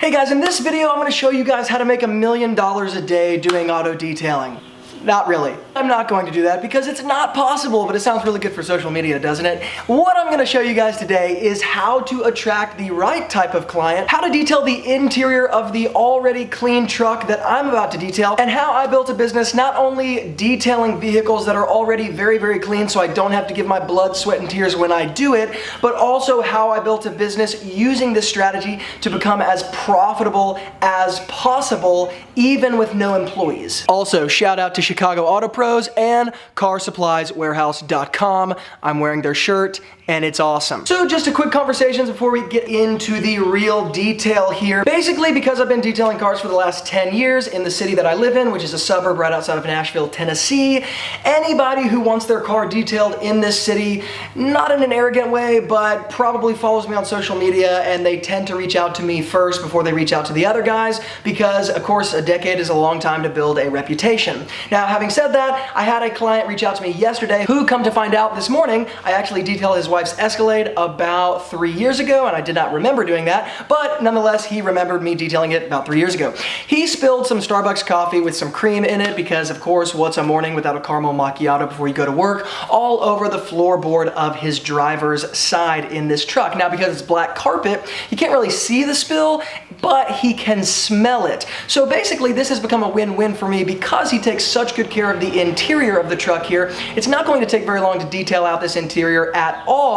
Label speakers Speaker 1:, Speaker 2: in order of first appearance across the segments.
Speaker 1: Hey guys, in this video I'm going to show you guys how to make $1 million a day doing auto detailing. Not really. I'm not going to do that because it's not possible, but it sounds really good for social media, doesn't it? What I'm going to show you guys today is how to attract the right type of client, how to detail the interior of the already clean truck that I'm about to detail, and how I built a business not only detailing vehicles that are already very, very clean so I don't have to give my blood, sweat, and tears when I do it, but also how I built a business using this strategy to become as profitable as possible, even with no employees. Also, shout out to Chicago Auto Pros and CarSuppliesWarehouse.com. I'm wearing their shirt and it's awesome. So just a quick conversations before we get into the real detail here. Basically, because I've been detailing cars for the last 10 years in the city that I live in, which is a suburb right outside of Nashville, Tennessee, anybody who wants their car detailed in this city, not in an arrogant way, but probably follows me on social media, and they tend to reach out to me first before they reach out to the other guys because, of course, a decade is a long time to build a reputation. Now, having said that, I had a client reach out to me yesterday who, come to find out this morning, I actually detailed his wife's Escalade about 3 years ago, and I did not remember doing that, but nonetheless, he remembered me detailing it about 3 years ago. He spilled some Starbucks coffee with some cream in it because, of course, what's a morning without a caramel macchiato before you go to work, all over the floorboard of his driver's side in this truck. Now, because it's black carpet, you can't really see the spill, but he can smell it. So basically, this has become a win-win for me because he takes such good care of the interior of the truck here. It's not going to take very long to detail out this interior at all,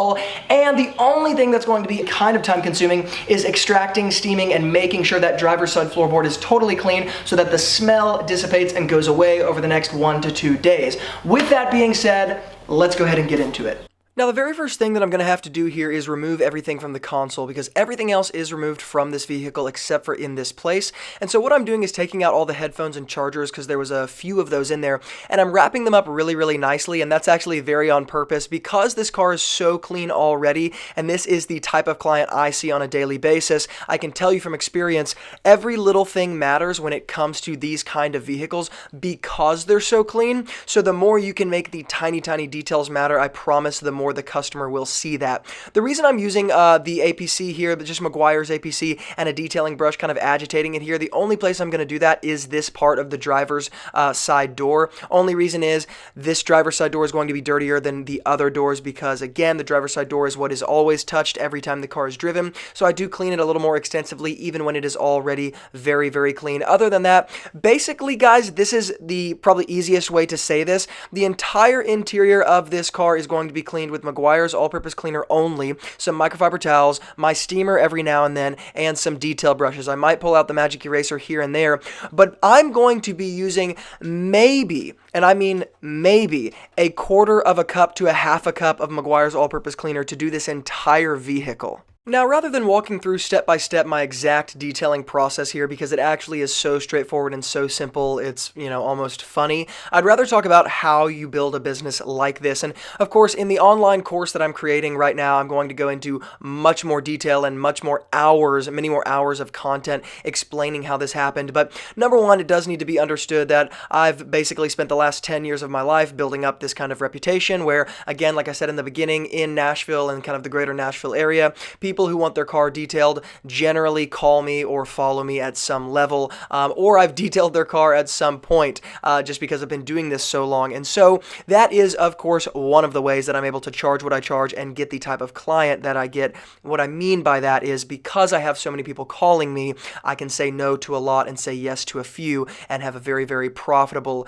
Speaker 1: and the only thing that's going to be kind of time-consuming is extracting, steaming, and making sure that driver's side floorboard is totally clean so that the smell dissipates and goes away over the next 1 to 2 days. With that being said, let's go ahead and get into it. Now, the very first thing that I'm going to have to do here is remove everything from the console because everything else is removed from this vehicle except for in this place. And so what I'm doing is taking out all the headphones and chargers because there was a few of those in there, and I'm wrapping them up really, really nicely, and that's actually very on purpose because this car is so clean already, and this is the type of client I see on a daily basis. I can tell you from experience, every little thing matters when it comes to these kind of vehicles because they're so clean. So the more you can make the tiny, tiny details matter, I promise the more the customer will see that. The reason I'm using the APC here, just Meguiar's APC, and a detailing brush kind of agitating it here, the only place I'm going to do that is this part of the driver's side door. Only reason is this driver's side door is going to be dirtier than the other doors because, again, the driver's side door is what is always touched every time the car is driven. So I do clean it a little more extensively even when it is already very, very clean. Other than that, basically, guys, this is the probably easiest way to say this. The entire interior of this car is going to be cleaned with Meguiar's all-purpose cleaner only, some microfiber towels, my steamer every now and then, and some detail brushes. I might pull out the magic eraser here and there, but I'm going to be using maybe, and I mean maybe, a quarter of a cup to a half a cup of Meguiar's all-purpose cleaner to do this entire vehicle. Now, rather than walking through step by step my exact detailing process here, because it actually is so straightforward and so simple, it's, almost funny, I'd rather talk about how you build a business like this. And of course, in the online course that I'm creating right now, I'm going to go into much more detail and many more hours of content explaining how this happened. But number one, it does need to be understood that I've basically spent the last 10 years of my life building up this kind of reputation where, again, like I said in the beginning, in Nashville and kind of the greater Nashville area, people who want their car detailed generally call me or follow me at some level, or I've detailed their car at some point just because I've been doing this so long. And so that is, of course, one of the ways that I'm able to charge what I charge and get the type of client that I get. What I mean by that is because I have so many people calling me, I can say no to a lot and say yes to a few and have a very, very profitable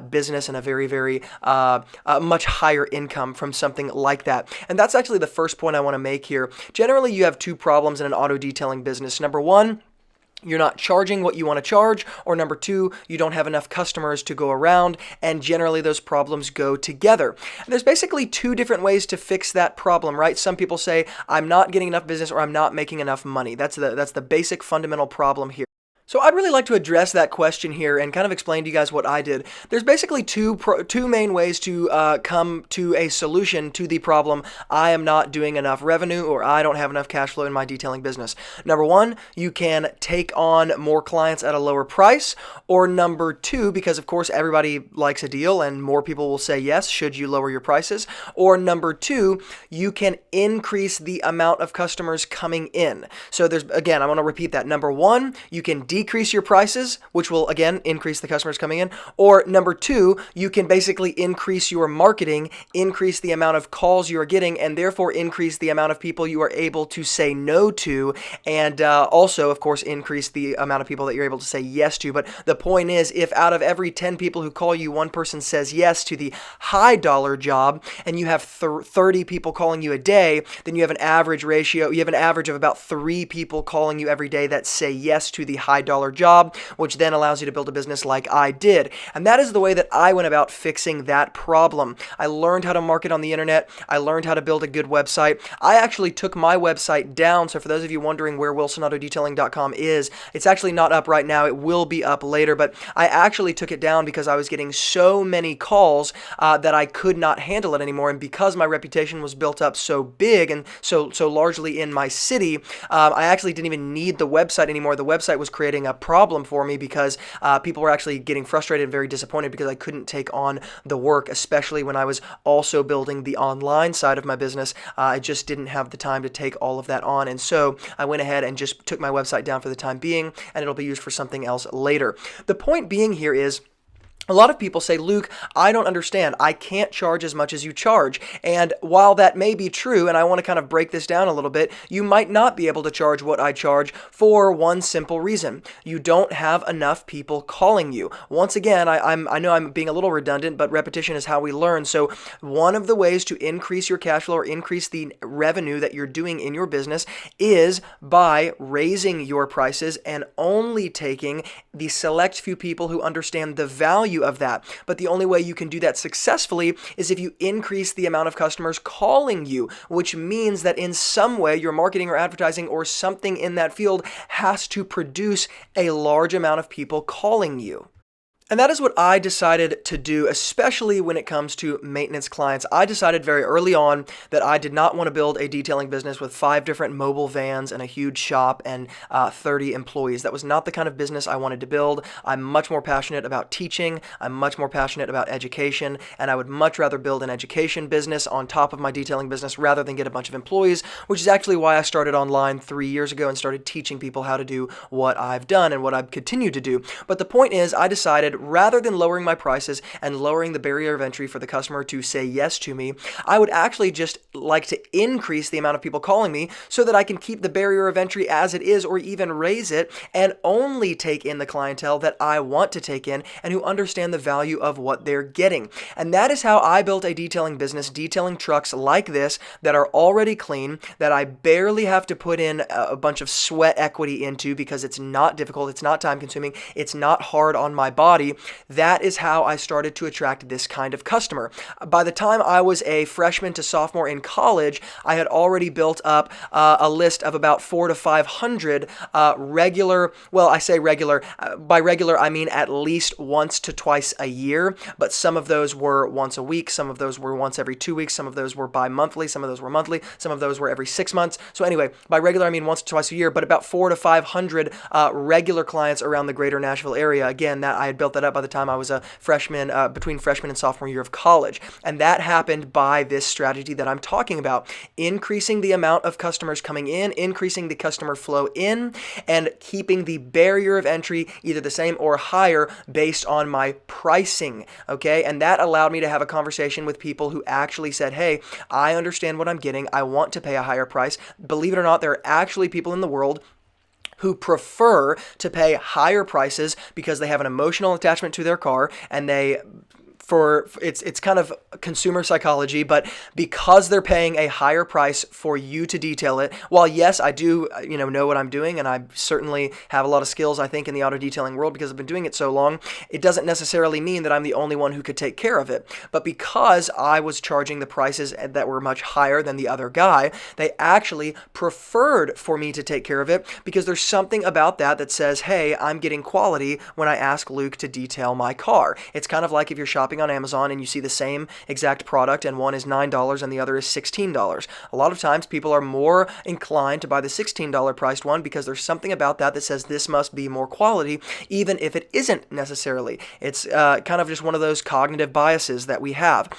Speaker 1: business and a very, very much higher income from something like that. And that's actually the first point I want to make here. Generally, you have two problems in an auto detailing business. Number one, you're not charging what you want to charge, or number two, you don't have enough customers to go around, and generally those problems go together. And there's basically two different ways to fix that problem, right? Some people say, I'm not getting enough business or I'm not making enough money. That's the basic fundamental problem here. So I'd really like to address that question here and kind of explain to you guys what I did. There's basically two main ways to come to a solution to the problem: I am not doing enough revenue, or I don't have enough cash flow in my detailing business. Number one, you can take on more clients at a lower price. Or number two, because of course everybody likes a deal and more people will say yes should you lower your prices. Or number two, you can increase the amount of customers coming in. So again, I want to repeat that. Number one, you can decrease your prices, which will again increase the customers coming in. Or number two, you can basically increase your marketing, increase the amount of calls you are getting, and therefore increase the amount of people you are able to say no to, and also, of course, increase the amount of people that you're able to say yes to. But the point is, if out of every 10 people who call you, one person says yes to the high dollar job, and you have 30 people calling you a day, then you have an average ratio. You have an average of about 3 people calling you every day that say yes to the high dollar job, which then allows you to build a business like I did. And that is the way that I went about fixing that problem. I learned how to market on the internet. I learned how to build a good website. I actually took my website down. So for those of you wondering where wilsonautodetailing.com is, it's actually not up right now. It will be up later, but I actually took it down because I was getting so many calls that I could not handle it anymore. And because my reputation was built up so big and so largely in my city, I actually didn't even need the website anymore. The website was creating a problem for me because people were actually getting frustrated and very disappointed because I couldn't take on the work, especially when I was also building the online side of my business. I just didn't have the time to take all of that on. And so I went ahead and just took my website down for the time being, and it'll be used for something else later. The point being here is, a lot of people say, Luke, I don't understand. I can't charge as much as you charge. And while that may be true, and I want to kind of break this down a little bit, you might not be able to charge what I charge for one simple reason. You don't have enough people calling you. Once again, I know I'm being a little redundant, but repetition is how we learn. So one of the ways to increase your cash flow or increase the revenue that you're doing in your business is by raising your prices and only taking the select few people who understand the value of that. But the only way you can do that successfully is if you increase the amount of customers calling you, which means that in some way your marketing or advertising or something in that field has to produce a large amount of people calling you. And that is what I decided to do, especially when it comes to maintenance clients. I decided very early on that I did not want to build a detailing business with 5 different mobile vans and a huge shop and 30 employees. That was not the kind of business I wanted to build. I'm much more passionate about teaching. I'm much more passionate about education, and I would much rather build an education business on top of my detailing business rather than get a bunch of employees, which is actually why I started online 3 years ago and started teaching people how to do what I've done and what I've continued to do. But the point is, I decided rather than lowering my prices and lowering the barrier of entry for the customer to say yes to me, I would actually just like to increase the amount of people calling me so that I can keep the barrier of entry as it is or even raise it and only take in the clientele that I want to take in and who understand the value of what they're getting. And that is how I built a detailing business, detailing trucks like this that are already clean, that I barely have to put in a bunch of sweat equity into because it's not difficult, it's not time consuming, it's not hard on my body. That is how I started to attract this kind of customer. By the time I was a freshman to sophomore in college, I had already built up a list of about 400 to 500 regular, well, I say regular, by regular I mean at least once to twice a year, but some of those were once a week, some of those were once every 2 weeks, some of those were bi-monthly, some of those were monthly, some of those were every 6 months. So anyway, by regular I mean once to twice a year, but about 400 to 500 regular clients around the greater Nashville area. Again, that I had built that up by the time I was a freshman, between freshman and sophomore year of college. And that happened by this strategy that I'm talking about, increasing the amount of customers coming in, increasing the customer flow in, and keeping the barrier of entry either the same or higher based on my pricing, okay? And that allowed me to have a conversation with people who actually said, hey, I understand what I'm getting. I want to pay a higher price. Believe it or not, there are actually people in the world who prefer to pay higher prices because they have an emotional attachment to their car and they it's kind of consumer psychology, but because they're paying a higher price for you to detail it, while yes, I do, know what I'm doing, and I certainly have a lot of skills, I think, in the auto detailing world because I've been doing it so long, it doesn't necessarily mean that I'm the only one who could take care of it. But because I was charging the prices that were much higher than the other guy, they actually preferred for me to take care of it because there's something about that says, hey, I'm getting quality when I ask Luke to detail my car. It's kind of like if you're shopping on Amazon and you see the same exact product and one is $9 and the other is $16. A lot of times people are more inclined to buy the $16 priced one because there's something about that says this must be more quality, even if it isn't necessarily. It's kind of just one of those cognitive biases that we have.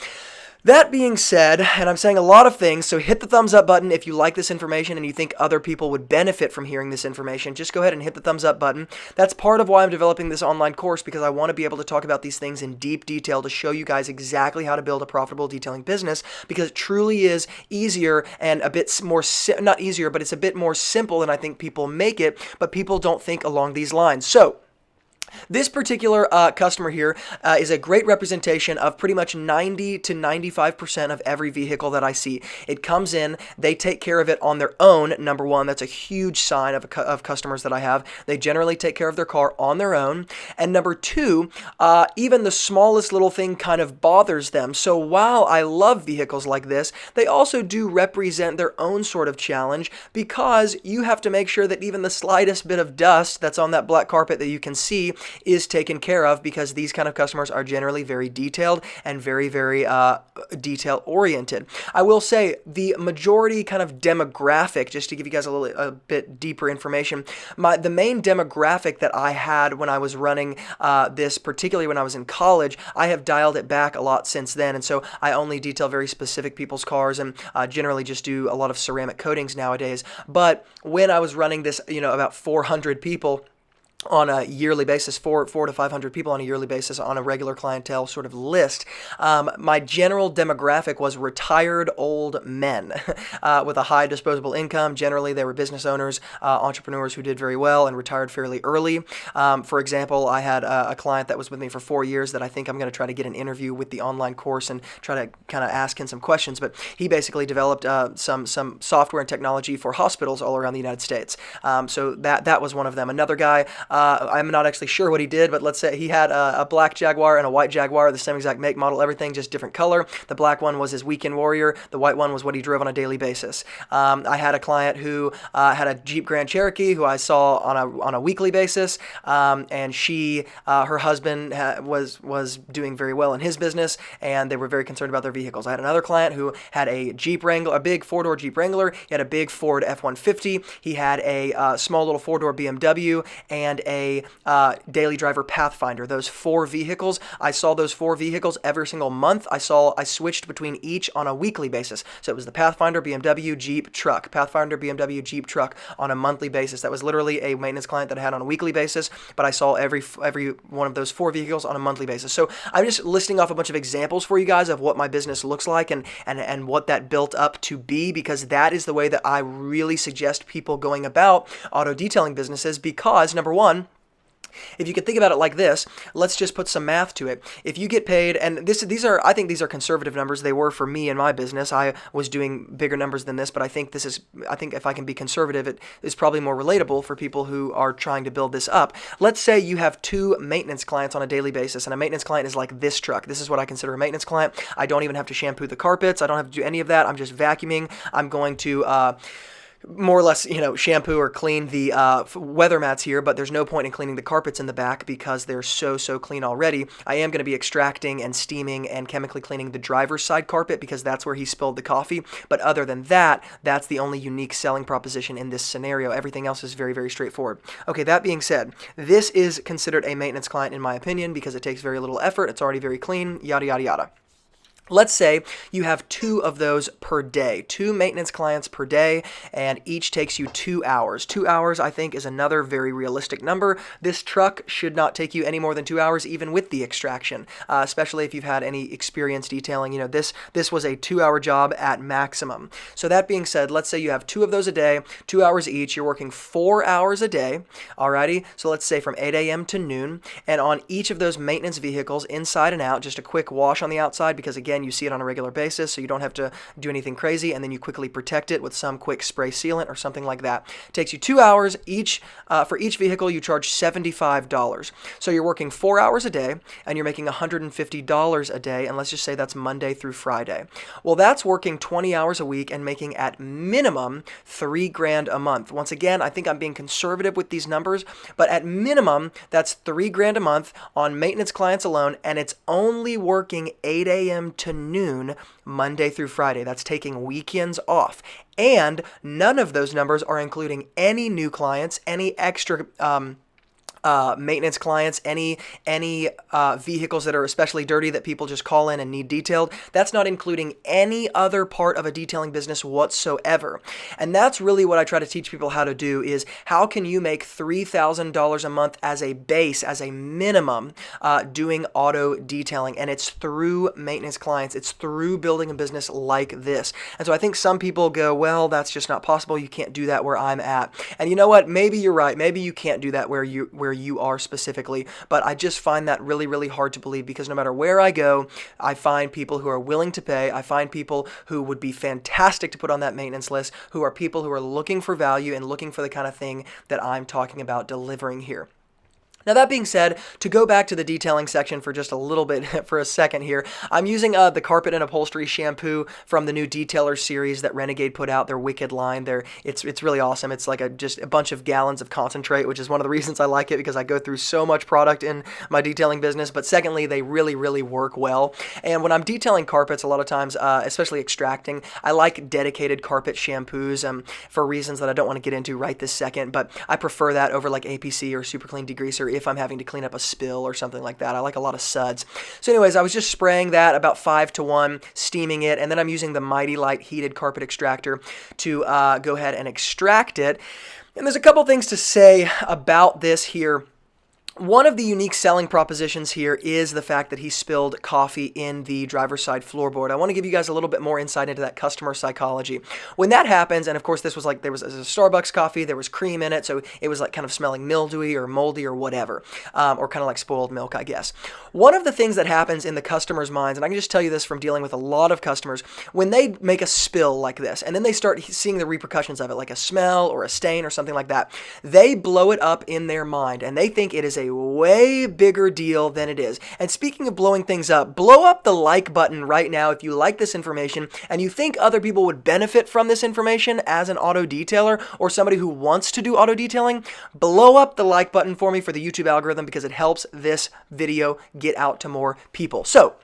Speaker 1: That being said, and I'm saying a lot of things, so hit the thumbs up button if you like this information and you think other people would benefit from hearing this information. Just go ahead and hit the thumbs up button. That's part of why I'm developing this online course, because I want to be able to talk about these things in deep detail to show you guys exactly how to build a profitable detailing business, because it truly is easier and a bit more, not easier, but it's a bit more simple than I think people make it, but people don't think along these lines. So, this particular customer here is a great representation of pretty much 90 to 95% of every vehicle that I see. It comes in, they take care of it on their own. Number one, that's a huge sign of customers that I have. They generally take care of their car on their own. And number two, even the smallest little thing kind of bothers them. So while I love vehicles like this, they also do represent their own sort of challenge, because you have to make sure that even the slightest bit of dust that's on that black carpet that you can see is taken care of, because these kind of customers are generally very detailed and very, very detail oriented. I will say the majority kind of demographic, just to give you guys a bit deeper information, the main demographic that I had when I was running this, particularly when I was in college, I have dialed it back a lot since then, and so I only detail very specific people's cars and generally just do a lot of ceramic coatings nowadays. But when I was running this, about 400 people on a yearly basis, 400 to 500 people on a yearly basis on a regular clientele sort of list. My general demographic was retired old men with a high disposable income. Generally, they were business owners, entrepreneurs who did very well and retired fairly early. For example, I had a client that was with me for 4 years that I think I'm going to try to get an interview with the online course and try to kind of ask him some questions. But he basically developed some software and technology for hospitals all around the United States. So that was one of them. Another guy, I'm not actually sure what he did, but let's say he had a black Jaguar and a white Jaguar, the same exact make, model, everything, just different color. The black one was his weekend warrior. The white one was what he drove on a daily basis. I had a client who had a Jeep Grand Cherokee who I saw on a weekly basis, and her husband was doing very well in his business, and they were very concerned about their vehicles. I had another client who had a Jeep Wrangler, a big four-door Jeep Wrangler. He had a big Ford F-150. He had a small little four-door BMW and a daily driver Pathfinder. Those 4 vehicles, I saw those 4 vehicles every single month. I switched between each on a weekly basis. So it was the Pathfinder, BMW, Jeep, truck. Pathfinder, BMW, Jeep, truck on a monthly basis. That was literally a maintenance client that I had on a weekly basis, but I saw every one of those 4 vehicles on a monthly basis. So I'm just listing off a bunch of examples for you guys of what my business looks like and what that built up to be, because that is the way that I really suggest people going about auto detailing businesses. Because number one, if you could think about it like this, let's just put some math to it. If you get paid, and I think these are conservative numbers. They were for me in my business. I was doing bigger numbers than this, but I think if I can be conservative, it is probably more relatable for people who are trying to build this up. Let's say you have 2 maintenance clients on a daily basis, and a maintenance client is like this truck. This is what I consider a maintenance client. I don't even have to shampoo the carpets. I don't have to do any of that. I'm just vacuuming. I'm going to more or less, shampoo or clean the weather mats here, but there's no point in cleaning the carpets in the back because they're so clean already. I am going to be extracting and steaming and chemically cleaning the driver's side carpet because that's where he spilled the coffee. But other than that, that's the only unique selling proposition in this scenario. Everything else is very, very straightforward. Okay, that being said, this is considered a maintenance client in my opinion because it takes very little effort. It's already very clean, yada, yada, yada. Let's say you have 2 of those per day, 2 maintenance clients per day, and each takes you 2 hours. 2 hours, I think, is another very realistic number. This truck should not take you any more than 2 hours, even with the extraction, especially if you've had any experience detailing. You know, this was a 2-hour job at maximum. So that being said, let's say you have 2 of those a day, 2 hours each. You're working 4 hours a day, alrighty? So let's say from 8 a.m. to noon, and on each of those maintenance vehicles, inside and out, just a quick wash on the outside, because again, you see it on a regular basis, so you don't have to do anything crazy, and then you quickly protect it with some quick spray sealant or something like that. It takes you 2 hours each. For each vehicle, you charge $75. So you're working 4 hours a day, and you're making $150 a day, and let's just say that's Monday through Friday. Well, that's working 20 hours a week and making at minimum $3,000 a month. Once again, I think I'm being conservative with these numbers, but at minimum, that's $3,000 a month on maintenance clients alone, and it's only working 8 a.m. to noon Monday through Friday. That's taking weekends off. And none of those numbers are including any new clients, any extra maintenance clients, any vehicles that are especially dirty that people just call in and need detailed. That's not including any other part of a detailing business whatsoever. And that's really what I try to teach people how to do, is how can you make $3,000 a month as a base, as a minimum, doing auto detailing. And it's through maintenance clients. It's through building a business like this. And so I think some people go, well, that's just not possible. You can't do that where I'm at. And you know what? Maybe you're right. Maybe you can't do that where you are specifically, but I just find that really, really hard to believe, because no matter where I go, I find people who are willing to pay. I find people who would be fantastic to put on that maintenance list, who are people who are looking for value and looking for the kind of thing that I'm talking about delivering here. Now, that being said, to go back to the detailing section for just a little bit, for a second here, I'm using the Carpet and Upholstery shampoo from the new Detailer series that Renegade put out, their Wicked line. It's really awesome. It's like just a bunch of gallons of concentrate, which is one of the reasons I like it, because I go through so much product in my detailing business. But secondly, they really, really work well. And when I'm detailing carpets, a lot of times, especially extracting, I like dedicated carpet shampoos for reasons that I don't want to get into right this second. But I prefer that over like APC or Super Clean Degreaser if I'm having to clean up a spill or something like that. I like a lot of suds. So anyways, I was just spraying that about 5-to-1, steaming it, and then I'm using the Mighty Light heated carpet extractor to go ahead and extract it. And there's a couple things to say about this here. One of the unique selling propositions here is the fact that he spilled coffee in the driver's side floorboard. I want to give you guys a little bit more insight into that customer psychology. When that happens, and of course this was like, there was a Starbucks coffee, there was cream in it, so it was like kind of smelling mildewy or moldy or whatever, or kind of like spoiled milk, I guess. One of the things that happens in the customer's minds, and I can just tell you this from dealing with a lot of customers, when they make a spill like this, and then they start seeing the repercussions of it, like a smell or a stain or something like that, they blow it up in their mind, and they think it is a way bigger deal than it is. And speaking of blowing things up, blow up the like button right now if you like this information and you think other people would benefit from this information as an auto detailer or somebody who wants to do auto detailing. Blow up the like button for me for the YouTube algorithm, because it helps this video get out to more people. So,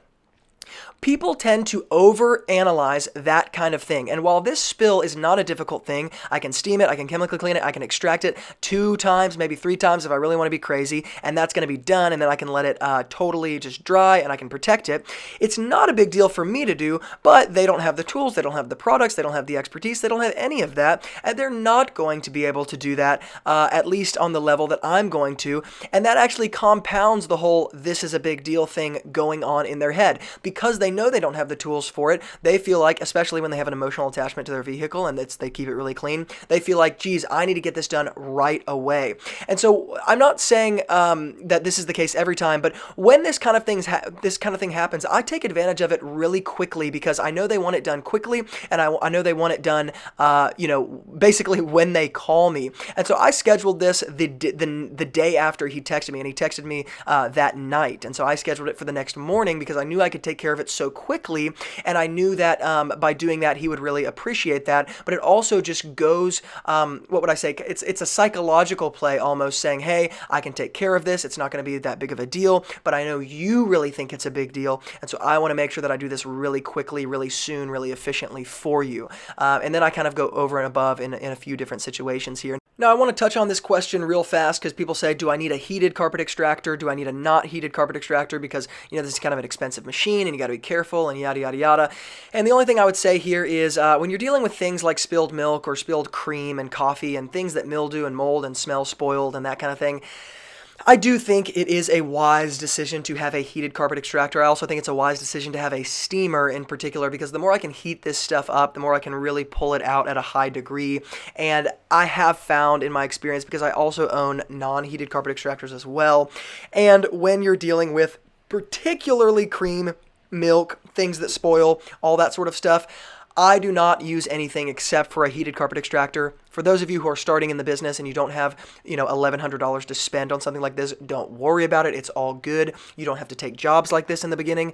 Speaker 1: people tend to overanalyze that kind of thing. And while this spill is not a difficult thing, I can steam it, I can chemically clean it, I can extract it 2 times, maybe 3 times if I really want to be crazy, and that's going to be done, and then I can let it totally just dry and I can protect it. It's not a big deal for me to do, but they don't have the tools, they don't have the products, they don't have the expertise, they don't have any of that, and they're not going to be able to do that, at least on the level that I'm going to, and that actually compounds the whole this is a big deal thing going on in their head, because they know they don't have the tools for it. They feel like, especially when they have an emotional attachment to their vehicle and they keep it really clean, they feel like, geez, I need to get this done right away. And so I'm not saying that this is the case every time, but when this kind of thing happens, I take advantage of it really quickly, because I know they want it done quickly, and I know they want it done, basically when they call me. And so I scheduled this the day after he texted me, and he texted me that night. And so I scheduled it for the next morning because I knew I could take care of it so quickly, and I knew that by doing that he would really appreciate that. But it also just goes, what would I say, it's a psychological play almost, saying, hey, I can take care of this, it's not going to be that big of a deal, but I know you really think it's a big deal, and so I want to make sure that I do this really quickly, really soon, really efficiently for you. And then I kind of go over and above in a few different situations here. Now, I want to touch on this question real fast because people say, do I need a heated carpet extractor? Do I need a not heated carpet extractor? Because, this is kind of an expensive machine and you got to be careful and yada, yada, yada. And the only thing I would say here is when you're dealing with things like spilled milk or spilled cream and coffee and things that mildew and mold and smell spoiled and that kind of thing, I do think it is a wise decision to have a heated carpet extractor. I also think it's a wise decision to have a steamer in particular, because the more I can heat this stuff up, the more I can really pull it out at a high degree. And I have found in my experience, because I also own non-heated carpet extractors as well, and when you're dealing with particularly cream, milk, things that spoil, all that sort of stuff, I do not use anything except for a heated carpet extractor. For those of you who are starting in the business and you don't have, $1,100 to spend on something like this, don't worry about it. It's all good. You don't have to take jobs like this in the beginning.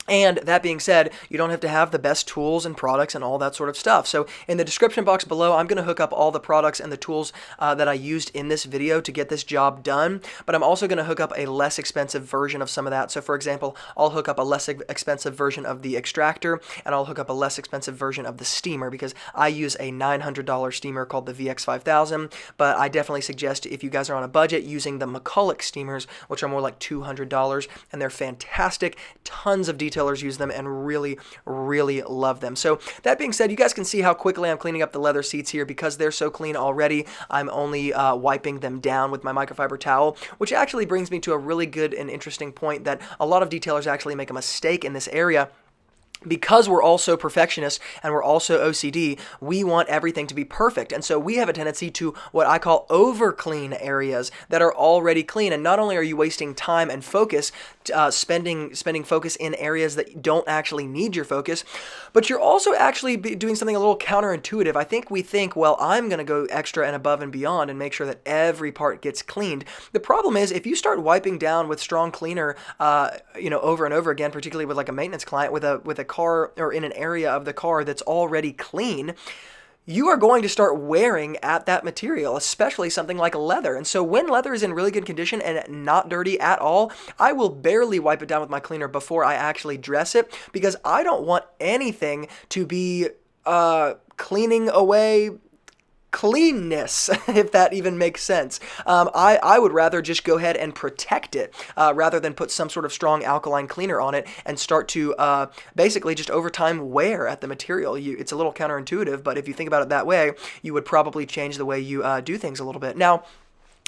Speaker 1: And that being said, you don't have to have the best tools and products and all that sort of stuff. So in the description box below, I'm going to hook up all the products and the tools that I used in this video to get this job done. But I'm also going to hook up a less expensive version of some of that. So for example, I'll hook up a less expensive version of the extractor, and I'll hook up a less expensive version of the steamer, because I use a $900 steamer called the VX5000. But I definitely suggest, if you guys are on a budget, using the McCulloch steamers, which are more like $200, and they're fantastic. Tons of detailers use them and really, really love them. So that being said, you guys can see how quickly I'm cleaning up the leather seats here. Because they're so clean already, I'm only wiping them down with my microfiber towel, which actually brings me to a really good and interesting point, that a lot of detailers actually make a mistake in this area. Because we're also perfectionists and we're also OCD, we want everything to be perfect. And so we have a tendency to what I call over clean areas that are already clean. And not only are you wasting time and focus, spending focus in areas that don't actually need your focus, but you're also actually doing something a little counterintuitive. I think we think, well, I'm going to go extra and above and beyond and make sure that every part gets cleaned. The problem is, if you start wiping down with strong cleaner, over and over again, particularly with like a maintenance client with a car or in an area of the car that's already clean, you are going to start wearing at that material, especially something like leather. And so when leather is in really good condition and not dirty at all, I will barely wipe it down with my cleaner before I actually dress it, because I don't want anything to be cleaning away cleanness, if that even makes sense. I would rather just go ahead and protect it rather than put some sort of strong alkaline cleaner on it and start to basically just over time wear at the material. It's a little counterintuitive, but if you think about it that way, you would probably change the way you do things a little bit. Now,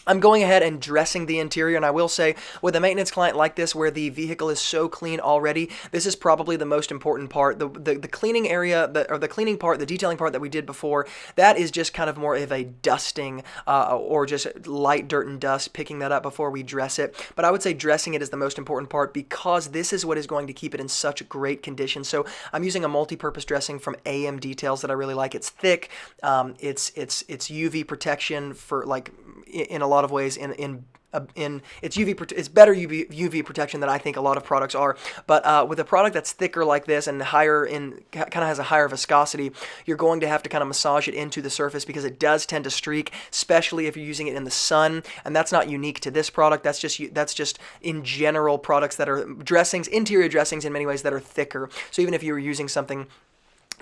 Speaker 1: I'm going ahead and dressing the interior, and I will say, with a maintenance client like this, where the vehicle is so clean already, this is probably the most important part. The cleaning area, the cleaning part, the detailing part that we did before, that is just kind of more of a dusting or just light dirt and dust, picking that up before we dress it. But I would say dressing it is the most important part, because this is what is going to keep it in such great condition. So I'm using a multi-purpose dressing from AM Details that I really like. It's thick, it's UV protection for, like, in a lot of ways, it's it's better UV protection than I think a lot of products are. But with a product that's thicker like this and higher kind of has a higher viscosity, you're going to have to kind of massage it into the surface, because it does tend to streak, especially if you're using it in the sun. And that's not unique to this product. That's just in general products that are dressings, interior dressings in many ways, that are thicker. So even if you were using something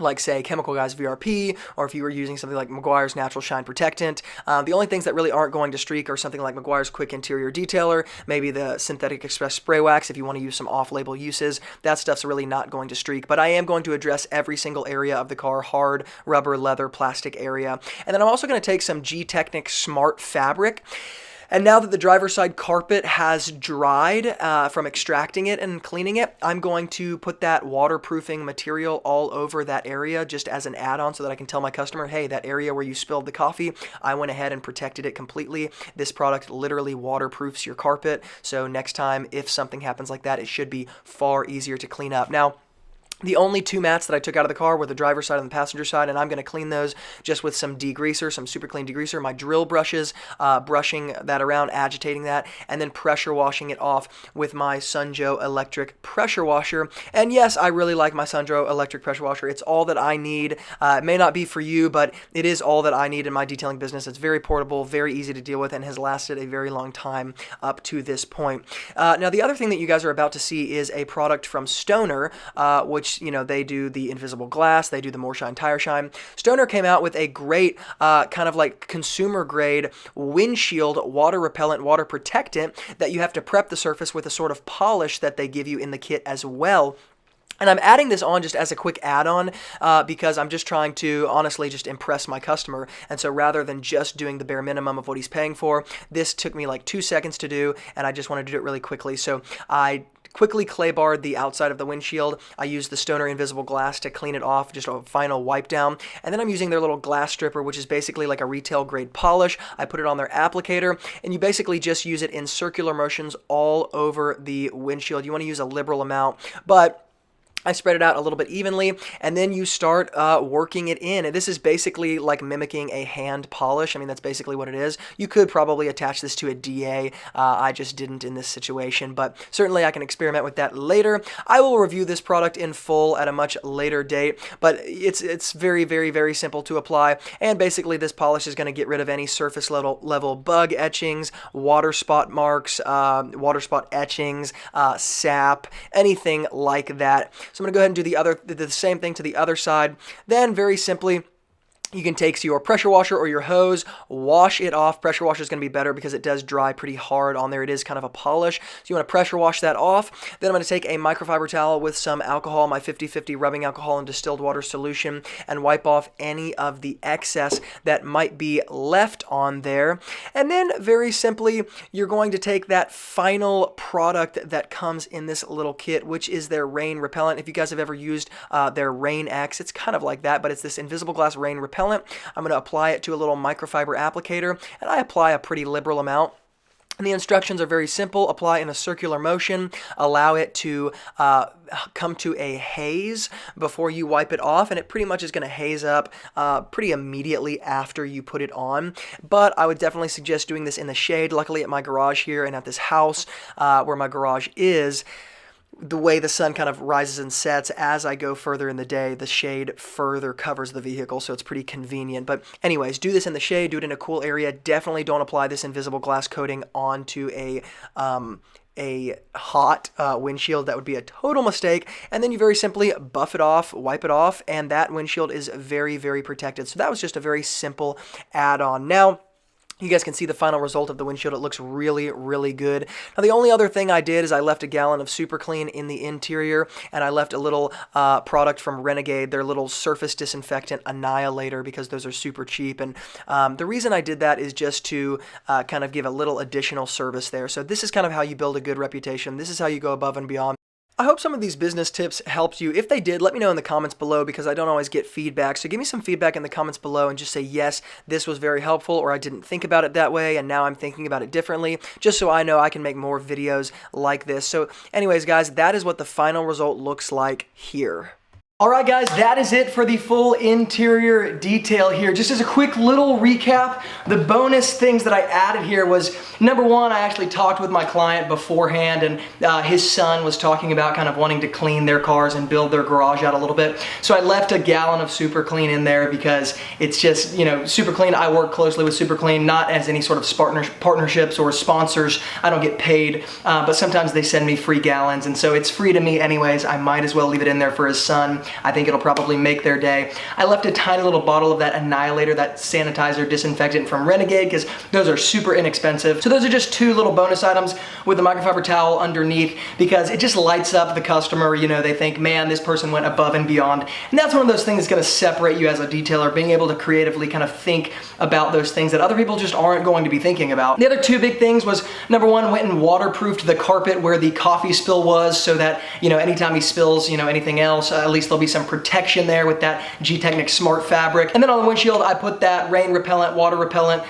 Speaker 1: like, say, Chemical Guys VRP, or if you were using something like Meguiar's Natural Shine Protectant, the only things that really aren't going to streak are something like Meguiar's Quick Interior Detailer, maybe the Synthetic Express Spray Wax if you want to use some off-label uses. That stuff's really not going to streak, but I am going to address every single area of the car: hard, rubber, leather, plastic area. And then I'm also going to take some Gtechniq Smart Fabric. And now that the driver's side carpet has dried from extracting it and cleaning it, I'm going to put that waterproofing material all over that area just as an add-on, so that I can tell my customer, hey, that area where you spilled the coffee, I went ahead and protected it completely. This product literally waterproofs your carpet, so next time if something happens like that, it should be far easier to clean up. Now, the only two mats that I took out of the car were the driver's side and the passenger side, and I'm going to clean those just with some degreaser, some super clean degreaser, my drill brushes, brushing that around, agitating that, and then pressure washing it off with my Sunjo electric pressure washer. And yes, I really like my Sunjo electric pressure washer. It's all that I need. It may not be for you, but it is all that I need in my detailing business. It's very portable, very easy to deal with, and has lasted a very long time up to this point. Now, the other thing that you guys are about to see is a product from Stoner, which which, you know, they do the invisible glass, they do the More Shine Tire Shine. Stoner came out with a great kind of like consumer grade windshield water repellent, water protectant that you have to prep the surface with a sort of polish that they give you in the kit as well. And I'm adding this on just as a quick add-on because I'm just trying to honestly just impress my customer. And so rather than just doing the bare minimum of what he's paying for, this took me like 2 seconds to do, and I just wanted to do it really quickly. So I quickly clay barred the outside of the windshield. I used the Stoner Invisible Glass to clean it off, just a final wipe down. And then I'm using their little glass stripper, which is basically like a retail grade polish. I put it on their applicator, and you basically just use it in circular motions all over the windshield. You want to use a liberal amount, but I spread it out a little bit evenly, and then you start working it in. And this is basically like mimicking a hand polish. I mean, that's basically what it is. You could probably attach this to a DA. I just didn't in this situation, but certainly I can experiment with that later. I will review this product in full at a much later date, but it's very, very, very simple to apply. And basically this polish is going to get rid of any surface level bug etchings, water spot marks, water spot etchings, sap, anything like that. So I'm going to go ahead and do the same thing to the other side. Then very simply, you can take your pressure washer or your hose, wash it off. Pressure washer is going to be better because it does dry pretty hard on there. It is kind of a polish. So you want to pressure wash that off. Then I'm going to take a microfiber towel with some alcohol, my 50/50 rubbing alcohol and distilled water solution, and wipe off any of the excess that might be left on there. And then very simply, you're going to take that final product that comes in this little kit, which is their rain repellent. If you guys have ever used their Rain X, it's kind of like that, but it's this invisible glass rain repellent. I'm going to apply it to a little microfiber applicator, and I apply a pretty liberal amount. And the instructions are very simple. Apply in a circular motion, allow it to come to a haze before you wipe it off, and it pretty much is going to haze up pretty immediately after you put it on. But I would definitely suggest doing this in the shade. Luckily at my garage here and at this house where my garage is, the way the sun kind of rises and sets as I go further in the day, the shade further covers the vehicle, so it's pretty convenient. But anyways, do this in the shade, do it in a cool area. Definitely don't apply this invisible glass coating onto a hot windshield. That would be a total mistake. And then you very simply buff it off, wipe it off, and that windshield is very, very protected. So that was just a very simple add-on. Now, you guys can see the final result of the windshield. It looks really, really good. Now, the only other thing I did is I left a gallon of Super Clean in the interior, and I left a little product from Renegade, their little surface disinfectant annihilator, because those are super cheap. And the reason I did that is just to kind of give a little additional service there. So this is kind of how you build a good reputation. This is how you go above and beyond. I hope some of these business tips helped you. If they did, let me know in the comments below, because I don't always get feedback. So give me some feedback in the comments below and just say, yes, this was very helpful, or I didn't think about it that way and now I'm thinking about it differently, just so I know I can make more videos like this. So anyways, guys, that is what the final result looks like here. Alright guys, that is it for the full interior detail here. Just as a quick little recap, the bonus things that I added here was, number one, I actually talked with my client beforehand, and his son was talking about kind of wanting to clean their cars and build their garage out a little bit. So I left a gallon of Super Clean in there because it's just, you know, Super Clean, I work closely with Super Clean, not as any sort of partnerships or sponsors. I don't get paid, but sometimes they send me free gallons, and so it's free to me anyways. I might as well leave it in there for his son. I think it'll probably make their day. I left a tiny little bottle of that annihilator, that sanitizer disinfectant from Renegade, because those are super inexpensive. So those are just two little bonus items with the microfiber towel underneath, because it just lights up the customer. You know, they think, man, this person went above and beyond. And that's one of those things that's going to separate you as a detailer, being able to creatively kind of think about those things that other people just aren't going to be thinking about. The other two big things was, number one, went and waterproofed the carpet where the coffee spill was, so that, you know, anytime he spills, you know, anything else, at least there'll be some protection there with that Gtechniq Smart Fabric. And then on the windshield, I put that rain repellent, water repellent,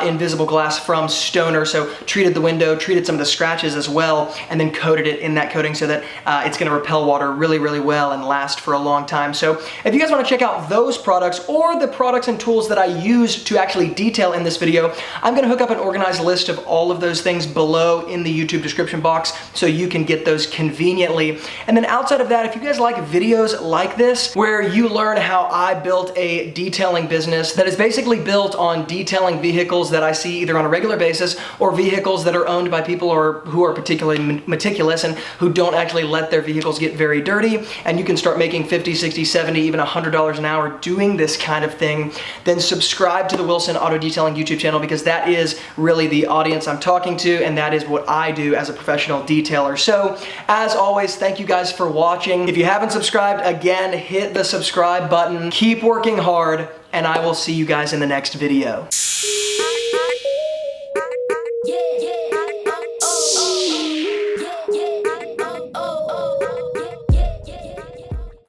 Speaker 1: invisible glass from Stoner. So treated the window, treated some of the scratches as well, and then coated it in that coating so that it's gonna repel water really, really well and last for a long time. So if you guys wanna check out those products or the products and tools that I use to actually detail in this video, I'm gonna hook up an organized list of all of those things below in the YouTube description box so you can get those conveniently. And then outside of that, if you guys like videos like like this, where you learn how I built a detailing business that is basically built on detailing vehicles that I see either on a regular basis or vehicles that are owned by people who are particularly meticulous and who don't actually let their vehicles get very dirty. And you can start making $50, $60, $70, even $100 an hour doing this kind of thing. Then subscribe to the Wilson Auto Detailing YouTube channel, because that is really the audience I'm talking to, and that is what I do as a professional detailer. So as always, thank you guys for watching. If you haven't subscribed, again, hit the subscribe button. Keep working hard, and I will see you guys in the next video.